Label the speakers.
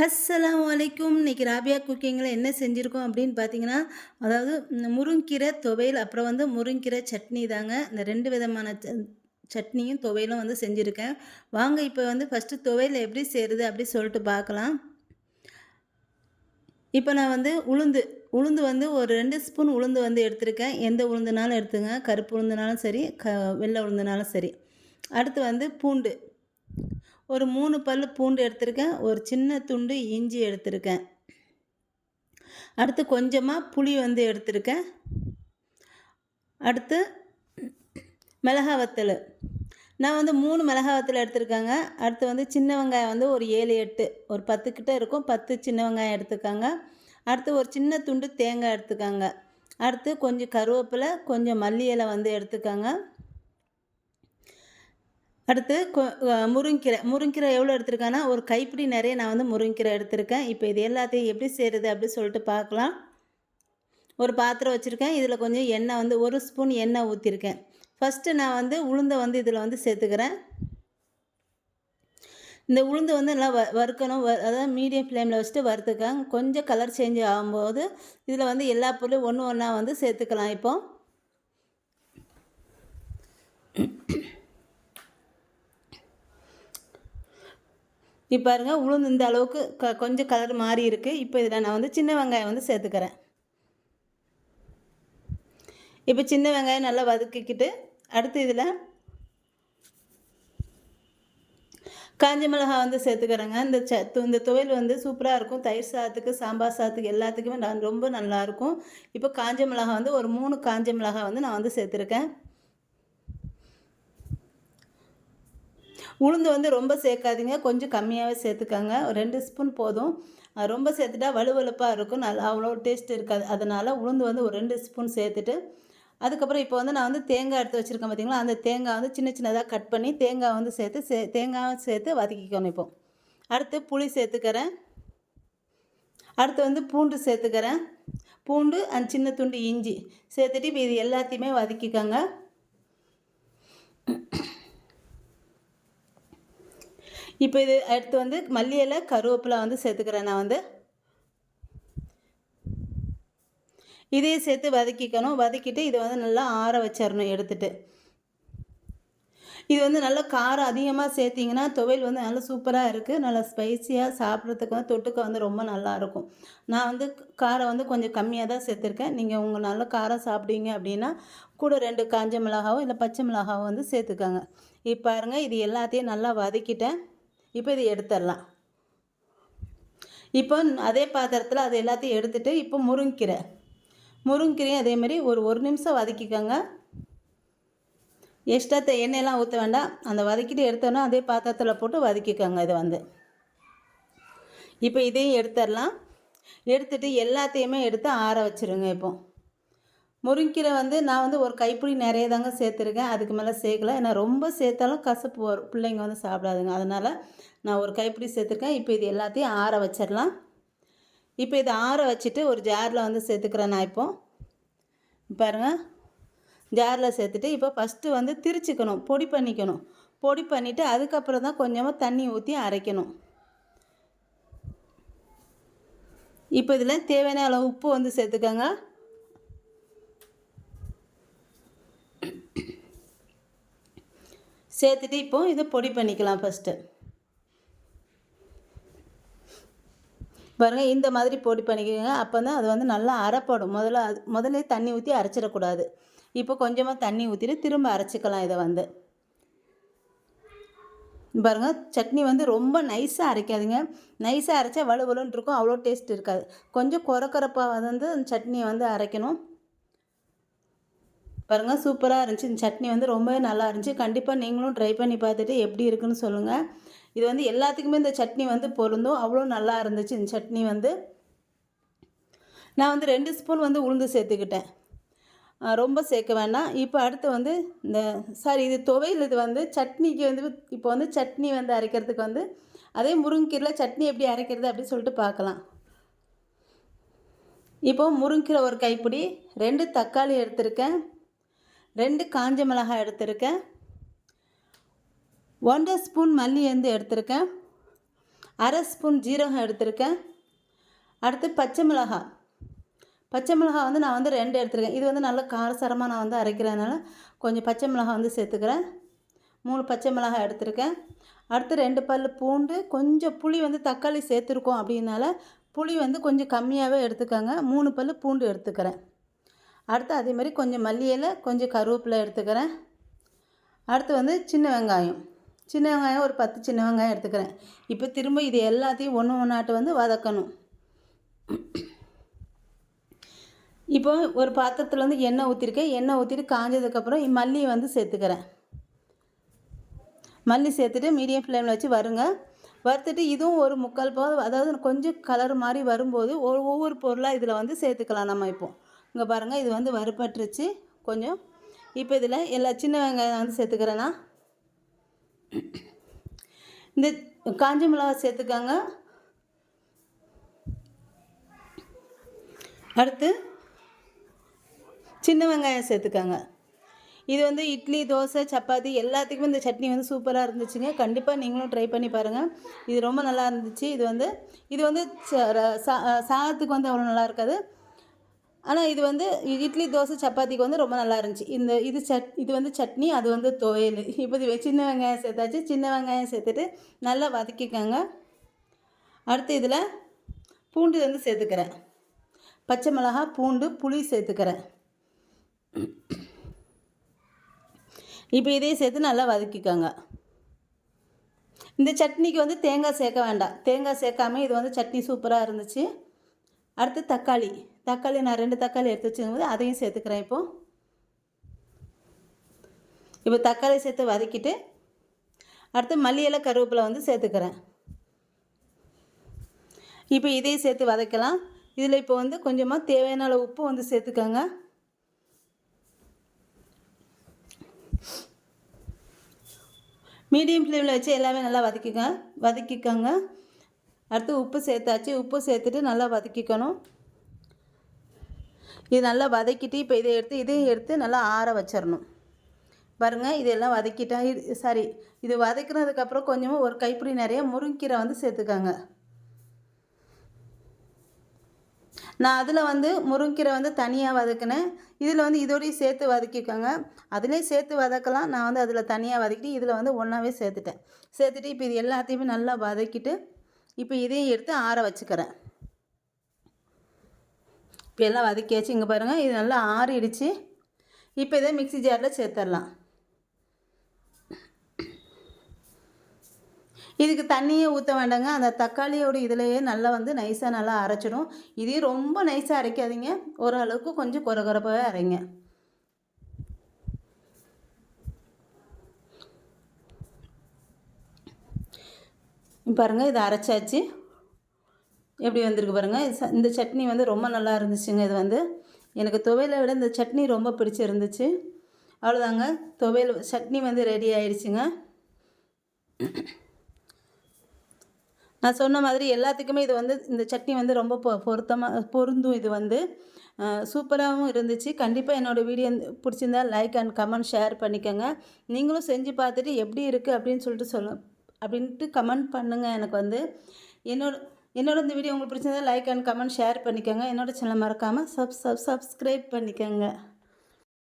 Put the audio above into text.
Speaker 1: அஸ்ஸலாமு அலைக்கும். இன்னைக்கு ராபியா குக்கிங்கில என்ன செஞ்சுருக்கோம் அப்படின்னு பார்த்தீங்கன்னா, அதாவது முருங்கீரை துவையல், அப்புறம் வந்து முருங்கீரை சட்னி தாங்க. இந்த 2 விதமான சட்னியும் துவையலும் வந்து செஞ்சுருக்கேன். வாங்க இப்போ வந்து ஃபஸ்ட்டு துவையல் எப்படி செய்கிறது அப்படி சொல்லிட்டு பார்க்கலாம். இப்போ நான் வந்து உளுந்து வந்து ஒரு 2 ஸ்பூன் உளுந்து வந்து எடுத்திருக்கேன். எந்த உளுந்துனாலும் எடுத்துங்க. கருப்பு உளுந்துனாலும் சரி, வெள்ளை உளுந்துனாலும் சரி. அடுத்து வந்து பூண்டு. ஒரு 3 பல்லு பூண்டு எடுத்திருக்கேன். ஒரு சின்ன துண்டு இஞ்சி எடுத்திருக்கேன். அடுத்து கொஞ்சமாக புளி வந்து எடுத்திருக்கேன். அடுத்து மிளகா வத்தல். நான் வந்து 3 மிளகா வத்தல் எடுத்திருக்கேங்க. அடுத்து வந்து சின்ன வெங்காயம் வந்து ஒரு 7, 8 ஒரு 10 கிட்ட இருக்கும். 10 சின்ன வெங்காயம் எடுத்துக்கோங்க. அடுத்து ஒரு சின்ன துண்டு தேங்காய் எடுத்துக்கோங்க. அடுத்து கொஞ்சம் கருவேப்பிலை, கொஞ்சம் மல்லி இலை வந்து எடுத்துக்கோங்க. அடுத்து முருங்கீரை எவ்வளோ எடுத்திருக்கேன்னா, ஒரு கைப்பிடி நிறைய நான் வந்து முருங்கீரை எடுத்திருக்கேன். இப்போ இது எல்லாத்தையும் எப்படி செய்கிறது அப்படி சொல்லிட்டு பார்க்கலாம். ஒரு பாத்திரம் வச்சுருக்கேன். இதில் கொஞ்சம் எண்ணெய் வந்து 1 ஸ்பூன் எண்ணெய் ஊற்றிருக்கேன். ஃபஸ்ட்டு நான் வந்து உளுந்தை வந்து இதில் வந்து சேர்த்துக்கிறேன். இந்த உளுந்து வந்து நல்லா வறுக்கணும். அதாவது மீடியம் ஃப்ளேமில் வச்சுட்டு வறுத்துக்கங்க. கொஞ்சம் கலர் சேஞ்ச் ஆகும்போது இதில் வந்து எல்லா பொருளும் ஒன்று ஒன்றா வந்து சேர்த்துக்கலாம். இப்போ பாருங்கள், உளுந்து இந்த அளவுக்கு கொஞ்சம் கலர் மாறி இருக்குது. இப்போ இதில் நான் வந்து சின்ன வெங்காயம் வந்து சேர்த்துக்கிறேன். இப்போ சின்ன வெங்காயம் நல்லா வதக்கிக்கிட்டு அடுத்து இதில் காஞ்ச மிளகாய் வந்து சேர்த்துக்கிறேங்க. இந்த துவையல் வந்து சூப்பராக இருக்கும். தயிர் சாதத்துக்கு, சாம்பார் சாதத்துக்கு எல்லாத்துக்குமே ரொம்ப நல்லாயிருக்கும். இப்போ காஞ்ச மிளகாய் வந்து ஒரு 3 காஞ்ச மிளகாய் வந்து நான் வந்து சேர்த்துருக்கேன். உளுந்து வந்து ரொம்ப சேர்க்காதீங்க, கொஞ்சம் கம்மியாகவே சேர்த்துக்கோங்க. ஒரு 2 ஸ்பூன் போதும். ரொம்ப சேர்த்துட்டா வலுவலுப்பாக இருக்கும், நல்லா அவ்வளோ டேஸ்ட் இருக்காது. அதனால் உளுந்து வந்து ஒரு 2 ஸ்பூன் சேர்த்துட்டு அதுக்கப்புறம் இப்போ வந்து நான் வந்து தேங்காய் எடுத்து வச்சுருக்கேன் பார்த்தீங்களா, அந்த தேங்காய் வந்து சின்ன சின்னதாக கட் பண்ணி தேங்காய் வந்து தேங்காயும் சேர்த்து வதக்கிக்கணும். இப்போ அடுத்து புளி சேர்த்துக்கிறேன். அடுத்து வந்து பூண்டு சேர்த்துக்கிறேன். பூண்டு அண்ட் சின்ன துண்டு இஞ்சி சேர்த்துட்டு இப்போ இது எல்லாத்தையுமே வதக்கிக்கோங்க. இப்போ இது அடுத்து வந்து மல்லி இலை, கருவேப்பிலை வந்து சேர்த்துக்கிறேன். நான் வந்து இதையும் சேர்த்து வதக்கிக்கணும். வதக்கிட்டு இதை வந்து நல்லா ஆற வச்சிடணும் எடுத்துகிட்டு. இது வந்து நல்லா காரம் அதிகமாக சேர்த்திங்கன்னா துவையல் வந்து நல்லா சூப்பராக இருக்குது. நல்லா ஸ்பைஸியாக சாப்பிட்றதுக்கு வந்து தொட்டுக்க வந்து ரொம்ப நல்லாயிருக்கும். நான் வந்து காரம் வந்து கொஞ்சம் கம்மியாக தான் சேர்த்துருக்கேன். நீங்கள் உங்கள் நல்ல காரம் சாப்பிடுவீங்க அப்படின்னா கூட 2 காஞ்ச மிளகாவோ இல்லை பச்சை மிளகாவோ வந்து சேர்த்துக்கோங்க. இப்போ பாருங்கள், இது எல்லாத்தையும் நல்லா வதக்கிட்டேன். இப்போ இது எடுத்துடலாம். இப்போ அதே பாத்திரத்தில் அது எல்லாத்தையும் எடுத்துகிட்டு இப்போ முருங்கீரையும் அதேமாதிரி ஒரு நிமிஷம் வதக்கிக்கோங்க. எக்ஸ்ட்ரா எண்ணெயெல்லாம் ஊற்ற வேண்டாம். அந்த வதக்கிட்டு எடுத்தோன்னா அதே பாத்திரத்தில் போட்டு வதக்கிக்கோங்க. இதை வந்து இப்போ இதையும் எடுத்துடலாம். எடுத்துகிட்டு எல்லாத்தையுமே எடுத்து ஆற வச்சுருங்க. இப்போ முருங்கீரை வந்து நான் வந்து ஒரு கைப்பிடி நிறைய தாங்க சேர்த்துருக்கேன். அதுக்கு மேலே சேர்க்கல. ஏன்னா ரொம்ப சேர்த்தாலும் கசப்பு வரும், பிள்ளைங்க வந்து சாப்பிடாதுங்க. அதனால் நான் ஒரு கைப்பிடி சேர்த்துருக்கேன். இப்போ இது எல்லாத்தையும் ஆற வச்சிடலாம். இப்போ இதை ஆற வச்சுட்டு ஒரு ஜாரில் வந்து சேர்த்துக்கிறேன். நான் இப்போ பாருங்கள், ஜாரில் சேர்த்துட்டு இப்போ ஃபஸ்ட்டு வந்து திரிச்சிக்கணும், பொடி பண்ணிக்கணும். பொடி பண்ணிவிட்டு அதுக்கப்புறம் தான் கொஞ்சமாக தண்ணி ஊற்றி அரைக்கணும். இப்போ இதில் தேவையான அளவு உப்பு வந்து சேர்த்துக்கோங்க. சேர்த்துட்டு இப்போ இதை பொடி பண்ணிக்கலாம். ஃபஸ்ட்டு பாருங்கள், இந்த மாதிரி பொடி பண்ணிக்கோங்க. அப்போ தான் அது வந்து நல்லா அரைப்படும். முதல்ல தண்ணி ஊற்றி அரைச்சிடக்கூடாது. இப்போ கொஞ்சமாக தண்ணி ஊற்றிட்டு திரும்ப அரைச்சிக்கலாம். இதை வந்து பாருங்கள், சட்னி வந்து ரொம்ப நைஸாக அரைக்காதீங்க. நைஸாக அரைச்சா வலுவலுன்னு இருக்கும், அவ்வளோ டேஸ்ட் இருக்காது. கொஞ்சம் கொரப்பாக வந்து அந்த சட்னியை வந்து அரைக்கணும். பாருங்கள், சூப்பராக இருந்துச்சு. இந்த சட்னி வந்து ரொம்பவே நல்லா இருந்துச்சு. கண்டிப்பாக நீங்களும் ட்ரை பண்ணி பார்த்துட்டு எப்படி இருக்குன்னு சொல்லுங்கள். இது வந்து எல்லாத்துக்குமே இந்த சட்னி வந்து பொருந்தும், அவ்வளோ நல்லா இருந்துச்சு. இந்த சட்னி வந்து நான் வந்து 2 ஸ்பூன் வந்து உளுந்து சேர்த்துக்கிட்டேன். ரொம்ப சேர்க்க வேண்டாம். இப்போ அடுத்து வந்து இது துவையல். இது வந்து சட்னிக்கு வந்து இப்போ வந்து சட்னி வந்து அரைக்கிறதுக்கு வந்து அதே முருங்கீரையில் சட்னி எப்படி அரைக்கிறது அப்படின்னு சொல்லிட்டு பார்க்கலாம். இப்போ முருங்கீரை ஒரு கைப்பிடி, 2 தக்காளி எடுத்திருக்கேன், 2 காஞ்ச மிளகாய் எடுத்திருக்கேன், 1 ஸ்பூன் மல்லி வந்து எடுத்திருக்கேன். 1/2 ஸ்பூன் ஜீரகம் எடுத்திருக்கேன். அடுத்து பச்சை மிளகாய் வந்து நான் வந்து 2 எடுத்துருக்கேன். இது வந்து நல்லா காரசாரமாக நான் வந்து அரைக்கிறதுனால கொஞ்சம் பச்சை மிளகாய் வந்து சேர்த்துக்கிறேன். 3 பச்சை மிளகாய் எடுத்திருக்கேன். அடுத்து 2 பல் பூண்டு, கொஞ்சம் புளி வந்து தக்காளி சேர்த்துருக்கோம் அப்படின்னால புளி வந்து கொஞ்சம் கம்மியாகவே எடுத்துக்கோங்க. 3 பல் பூண்டு எடுத்துக்கிறேன். அடுத்து அதேமாதிரி கொஞ்சம் மல்லி இலை, கொஞ்சம் கருவேப்பிலை எடுத்துக்கிறேன். அடுத்து வந்து சின்ன வெங்காயம் ஒரு 10 சின்ன வெங்காயம் எடுத்துக்கிறேன். இப்போ திரும்ப இது எல்லாத்தையும் ஒன்றாட்டு வந்து வதக்கணும். இப்போ ஒரு பாத்திரத்தில் வந்து எண்ணெய் ஊற்றிருக்கேன். எண்ணெய் ஊற்றிட்டு காஞ்சதுக்கப்புறம் மல்லியை வந்து சேர்த்துக்கிறேன். மல்லி சேர்த்துட்டு மீடியம் ஃப்ளேமில் வச்சு வறுத்துட்டு இதுவும் ஒரு 3/4 போது, அதாவது கொஞ்சம் கலர் மாதிரி வரும்போது ஒவ்வொரு பொருளாக இதில் வந்து சேர்த்துக்கலாம். நம்ம இப்போ இங்கே பாருங்கள், இது வந்து வறுபட்டுருச்சு கொஞ்சம். இப்போ இதில் எல்லா சின்ன வெங்காயம் வந்து சேர்த்துக்கிறேன்னா, இந்த காஞ்ச மிளகாய் சேர்த்துக்கோங்க. அடுத்து சின்ன வெங்காயம் சேர்த்துக்கோங்க. இது வந்து இட்லி, தோசை, சப்பாத்தி எல்லாத்துக்குமே இந்த சட்னி வந்து சூப்பராக இருந்துச்சுங்க. கண்டிப்பாக நீங்களும் ட்ரை பண்ணி பாருங்கள். இது ரொம்ப நல்லா இருந்துச்சு. இது வந்து சாதத்துக்கு வந்து அவ்வளோ நல்லா இருக்காது. ஆனால் இது வந்து இட்லி, தோசை, சப்பாத்திக்கு வந்து ரொம்ப நல்லா இருந்துச்சு. இது வந்து சட்னி, அது வந்து துவையல். இப்போ சின்ன வெங்காயம் சேர்த்தாச்சு. சின்ன வெங்காயம் சேர்த்துட்டு நல்லா வதக்கிக்கோங்க. அடுத்து இதில் பூண்டு வந்து சேர்த்துக்கிறேன். பச்சை மிளகாய், பூண்டு, புளி சேர்த்துக்கிறேன். இப்போ இதையும் சேர்த்து நல்லா வதக்கிக்கோங்க. இந்த சட்னிக்கு வந்து தேங்காய் சேர்க்க வேண்டாம். தேங்காய் சேர்க்காமல் இது வந்து சட்னி சூப்பராக இருந்துச்சு. அடுத்து தக்காளி நான் 2 தக்காளி எடுத்து வச்சுக்கும்போது அதையும் சேர்த்துக்கிறேன். இப்போ தக்காளி சேர்த்து வதக்கிட்டு அடுத்து மல்லி இலை, கருவேப்பிலை வந்து சேர்த்துக்கிறேன். இப்போ இதையும் சேர்த்து வதக்கலாம். இதில் இப்போ வந்து கொஞ்சமாக தேவையான அளவு உப்பு வந்து சேர்த்துக்கோங்க. மீடியம் ஃப்ளேமில் வச்சு எல்லாமே நல்லா வதக்கிக்கோங்க. அடுத்து உப்பு சேர்த்தாச்சு. உப்பு சேர்த்துட்டு நல்லா வதக்கிக்கணும். இது நல்லா வதக்கிட்டு இப்போ இதையும் எடுத்து நல்லா ஆற வச்சிடணும். பாருங்கள், இதெல்லாம் வதக்கிட்டா இது வதக்கினதுக்கப்புறம் கொஞ்சமாக ஒரு கைப்பிடி நிறைய முருங்கீரை வந்து சேர்த்துக்கோங்க. நான் அதில் வந்து முருங்கீரை வந்து தனியாக வதக்கினேன். இதில் வந்து இதோடையும் சேர்த்து வதக்கிக்கோங்க. அதுலேயும் சேர்த்து வதக்கலாம். நான் வந்து அதில் தனியாக வதக்கிட்டு இதில் வந்து ஒன்றாவே சேர்த்துட்டு இப்போ இது எல்லாத்தையுமே நல்லா வதக்கிட்டு இப்போ இதையும் எடுத்து ஆற வச்சுக்கிறேன். இப்போ எல்லாம் வதக்கியாச்சு. இங்கே பாருங்கள், இது நல்லா ஆறிடுச்சு. இப்போ இதை மிக்ஸி ஜாரில் சேர்த்துடலாம். இதுக்கு தண்ணியே ஊற்ற வேண்டாங்க. அந்த தக்காளியோட இதிலையே நல்லா வந்து நைஸாக நல்லா அரைச்சிடும். இதையும் ரொம்ப நைஸாக அரைக்காதீங்க. ஓரளவுக்கு கொஞ்சம் கொரகொரப்பாகவே அரைங்க. பாருங்கள், இதை அரைச்சாச்சு. எப்படி வந்திருக்கு பாருங்கள். இந்த சட்னி வந்து ரொம்ப நல்லா இருந்துச்சுங்க. இது வந்து எனக்கு துவையலை விட இந்த சட்னி ரொம்ப பிடிச்சிருந்துச்சு. அவ்வளோதாங்க, சட்னி வந்து ரெடி ஆயிடுச்சுங்க. நான் சொன்ன மாதிரி எல்லாத்துக்குமே இது வந்து இந்த சட்னி வந்து ரொம்ப பொருந்தும். இது வந்து சூப்பராகவும் இருந்துச்சு. கண்டிப்பாக என்னோடய வீடியோ பிடிச்சிருந்தா லைக் அண்ட் கமெண்ட் ஷேர் பண்ணிக்கோங்க. நீங்களும் செஞ்சு பார்த்துட்டு எப்படி இருக்குது அப்படின்ட்டு கமெண்ட் பண்ணுங்கள். எனக்கு வந்து என்னோட இந்த வீடியோ உங்களுக்கு பிடிச்சிருந்தா லைக் அண்ட் கமெண்ட் ஷேர் பண்ணிக்கோங்க. என்னோடய சேனலை மறக்காமல் சப்ஸ்கிரைப் பண்ணிக்கோங்க.